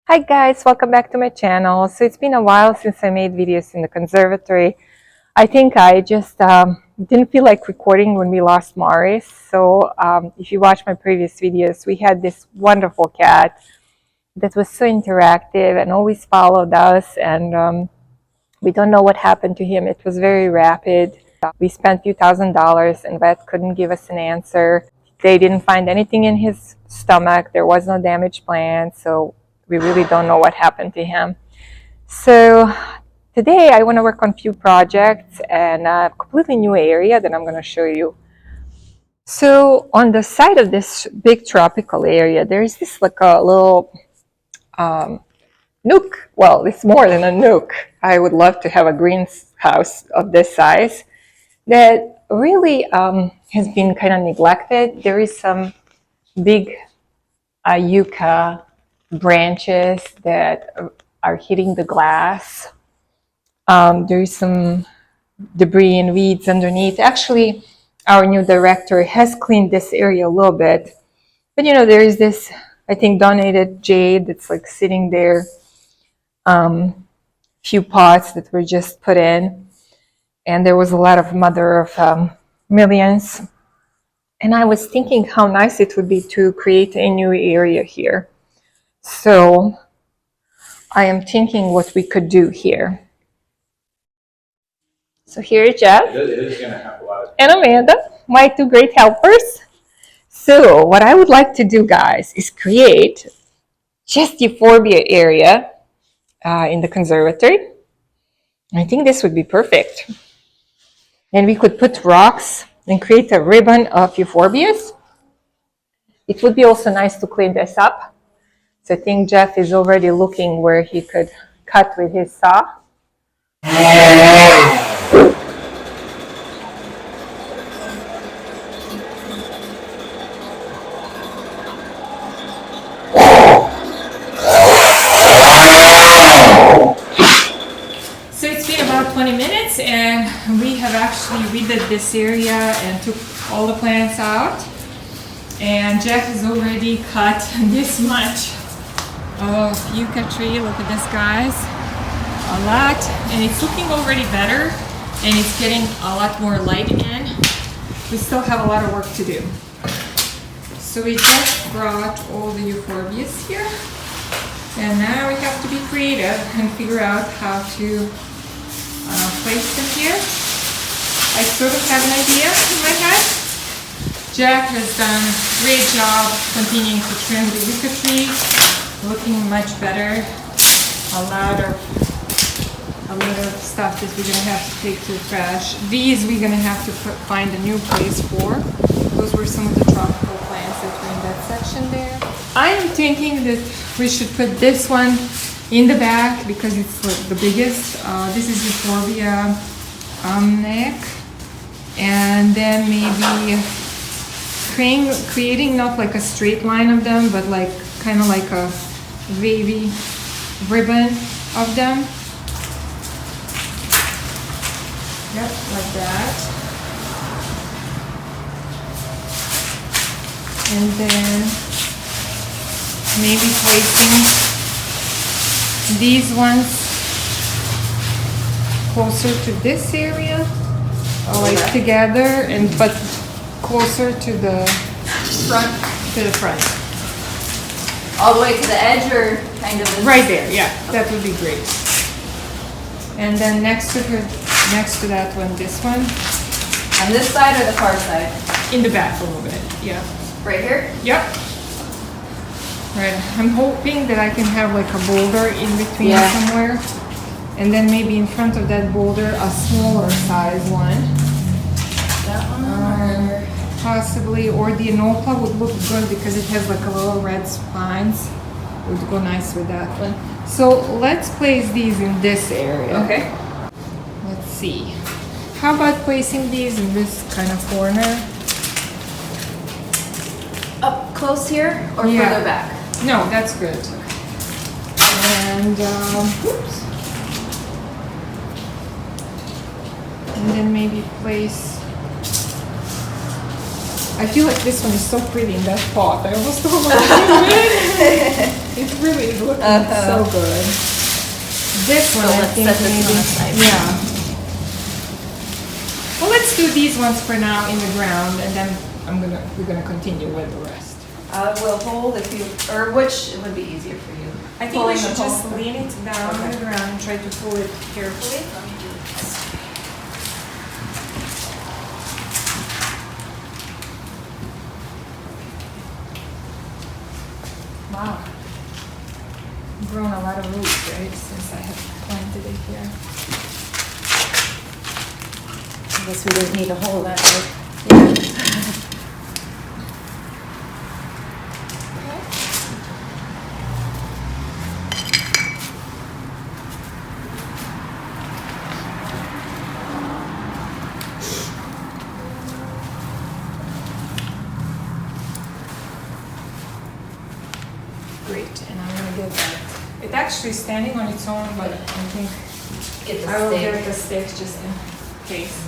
Hi guys, welcome back to my channel. So it's been a while since I made videos in the conservatory. I think I just didn't feel like recording when we lost Morris. So if you watch my previous videos, we had this wonderful cat that was so interactive and always followed us, and we don't know what happened to him. It was very rapid. We spent a few $1,000s and vet couldn't give us an answer. They didn't find anything in his stomach. There was no damaged gland, so we really don't know what happened to him. So today I want to work on a few projects and a completely new area that I'm going to show you. So on the side of this big tropical area, there's this like a little nook. Well, it's more than a nook. I would love to have a greenhouse of this size that really has been kind of neglected. There is some big yucca branches that are hitting the glass. There is some debris and weeds underneath. Actually, our new director has cleaned this area a little bit. But you know, there is this, I think, donated jade that's like sitting there. Few pots that were just put in. And there was a lot of mother of millions. And I was thinking how nice it would be to create a new area here. So I am thinking what we could do here. So here is Jeff and Amanda, my two great helpers. So what I would like to do, guys, is create just Euphorbia area in the conservatory. I think this would be perfect. And we could put rocks and create a ribbon of Euphorbias. It would be also nice to clean this up. So I think Jeff is already looking where he could cut with his saw. So it's been about 20 minutes and we have actually redid this area and took all the plants out. And Jeff has already cut this much of yucca tree. Look at this, guys. A lot. And it's looking already better and it's getting a lot more light in. We still have a lot of work to do. So we just brought all the euphorbias here. And now we have to be creative and figure out how to place them here. I sort of have an idea in my head. Jack has done a great job continuing to trim the yucca tree, looking much better. A lot of stuff that we're gonna have to take to the trash. These we're gonna have to find a new place for. Those were some of the tropical plants that were in that section there. I'm thinking that we should put this one in the back because it's the biggest. This is Euphorbia neck, and then maybe creating not like a straight line of them, but like kind of like a wavy ribbon of them. Yep, like that. And then maybe placing these ones closer to this area, like together, and but closer to the front. All the way to the edge, or kind of right there? Yeah, that would be great. And then next to that one, this one. On this side or the far side? In the back a little bit. Yeah. Right here? Yep. Right. I'm hoping that I can have like a boulder in between somewhere, and then maybe in front of that boulder a smaller size one. That one. Possibly, or the enopa would look good because it has like a little red spines. It would go nice with that one. So let's place these in this area. Okay. Let's see. How about placing these in this kind of corner? Up close here or further back? No, that's good. And oops. And then maybe place I feel like this one is so pretty in that pot. I almost don't want to do it. It really is looking so good. This one, I let's think set this maybe. one aside. Yeah. Well, let's do these ones for now in the ground, and then we're gonna continue with the rest. I will hold if you, or which would be easier for you? I think we should just lean it down on the ground and try to pull it carefully. Let me do this. Wow. Grown a lot of roots, right, since I have planted it here. I guess we didn't need a hole that way. Yeah. Great, and I'm gonna get that. It's actually standing on its own, but I think Get the I will stick. get the sticks just in case.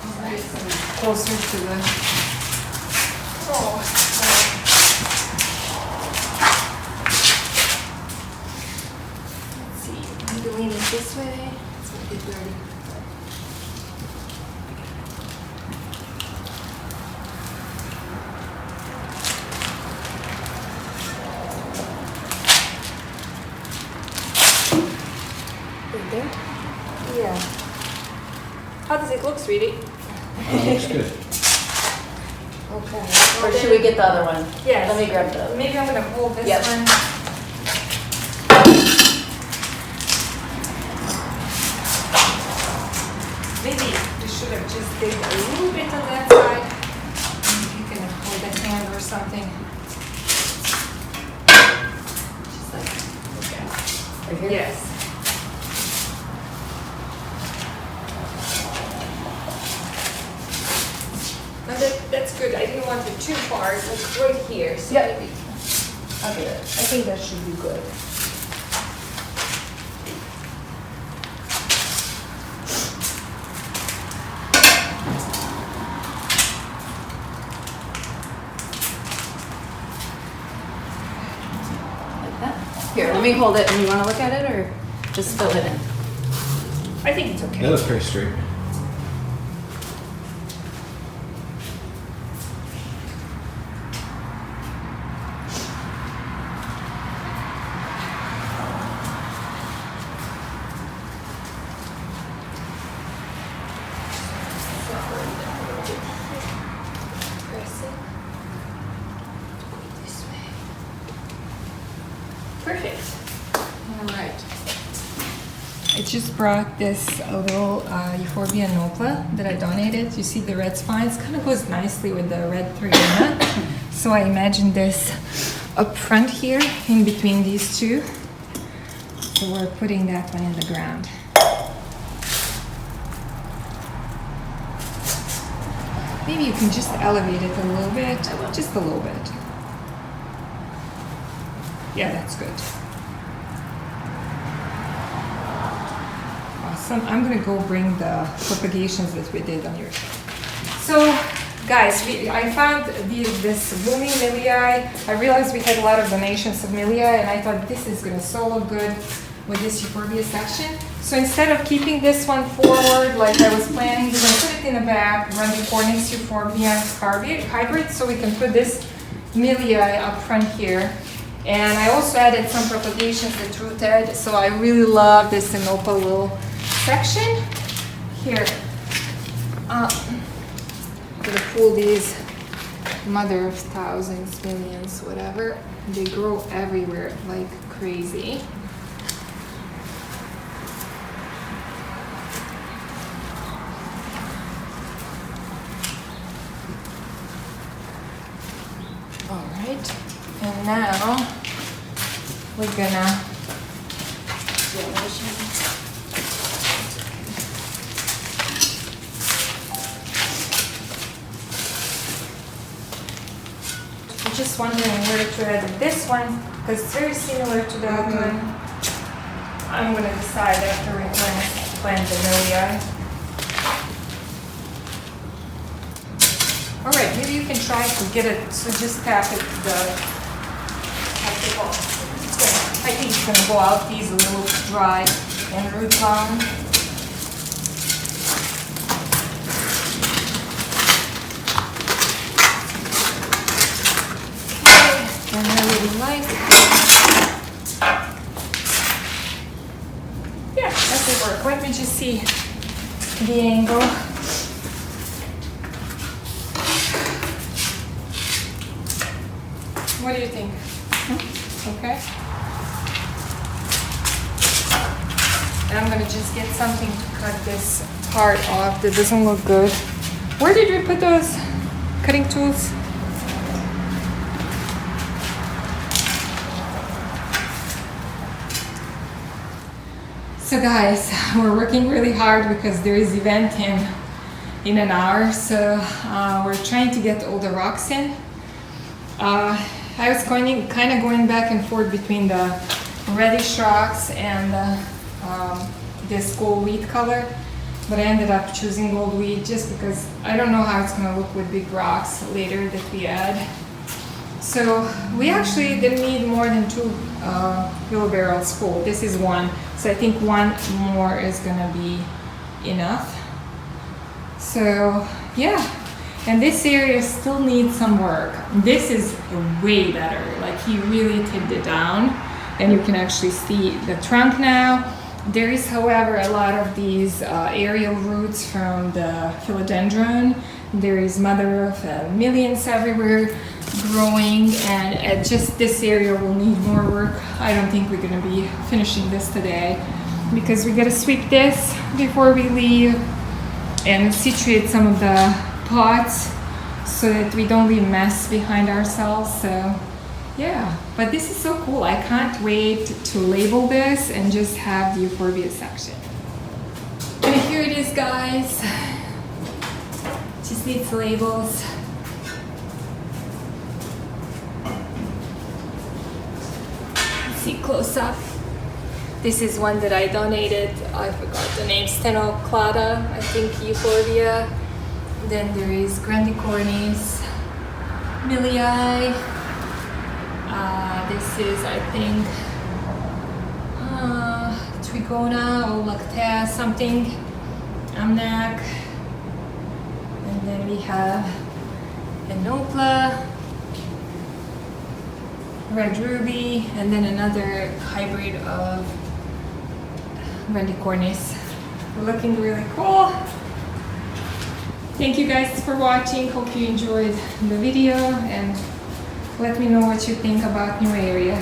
Alright, closer to the. Oh. Let's see. I need to lean it this way. It's gonna get dirty. There? Yeah. How does it look, sweetie? Looks good. Okay. Or should we get the other one? Yes. Let me grab the. Maybe I'm gonna hold this Yep. one. Maybe we should have just did a little bit on that side. Maybe you can hold a hand or something. Just like, okay. Right here? Yes. No, that's good. I didn't want it too far. It's like right here. So Yep. maybe. I'll do it. I think that should be good. Like that. Here, let me hold it and you want to look at it or just fill it in? I think it's okay. That looks pretty straight. Perfect. All right. I just brought this little Euphorbia nopla that I donated. You see the red spines? Kind of goes nicely with the red Triana. So I imagined this up front here in between these two. So we're putting that one in the ground. Maybe you can just elevate it a little bit. I will. Just a little bit. Yeah, that's good. Awesome. I'm gonna go bring the propagations that we did on yours. So, guys, I found this blooming milii. I realized we had a lot of donations of milii, and I thought this is gonna so look good with this Euphorbia section. So instead of keeping this one forward like I was planning, we're gonna put it in the back, run the Cornix Euphorbia hybrid, so we can put this milii up front here. And I also added some propagations that rooted, so I really love this Inopa little section. Here, I'm gonna pull these mother of thousands, millions, whatever. They grow everywhere like crazy. All right, and now we're gonna I'm just wondering where to add this one because it's very similar to the other one. I'm gonna decide after we plant the milii. All right, maybe you can try to get it, so just tap it, I think it's gonna go out. These a little dry and root on. Okay, and I really like. Yeah, that will work. Let me just see the angle. What do you think? Okay. And I'm gonna just get something to cut this part off that doesn't look good. Where did we put those cutting tools? So guys, we're working really hard because there is event in an hour. So we're trying to get all the rocks in. I was kind of going back and forth between the reddish rocks and this gold wheat color, but I ended up choosing gold wheat just because I don't know how it's going to look with big rocks later that we add. So we actually didn't need more than 2 wheelbarrows full. This is 1, so I think 1 more is going to be enough. So yeah. And this area still needs some work. This is way better. Like he really tipped it down and you can actually see the trunk now. There is, however, a lot of these aerial roots from the philodendron. There is mother of millions everywhere growing, and just this area will need more work. I don't think we're gonna be finishing this today because we gotta sweep this before we leave and situate some of the pots so that we don't leave mess behind ourselves. So yeah, but this is so cool. I can't wait to label this and just have the Euphorbia section. And here it is, guys. Just needs labels. Let's see close up. This is one that I donated. I forgot the name. Stenoclada, I think, Euphorbia. Then there is Grandicornis, Millii. This is, I think, Trigona or Lactea something, Amnac. And then we have Enopla, Red Ruby, and then another hybrid of Grandicornis. Looking really cool. Thank you guys for watching. Hope you enjoyed the video and let me know what you think about new area.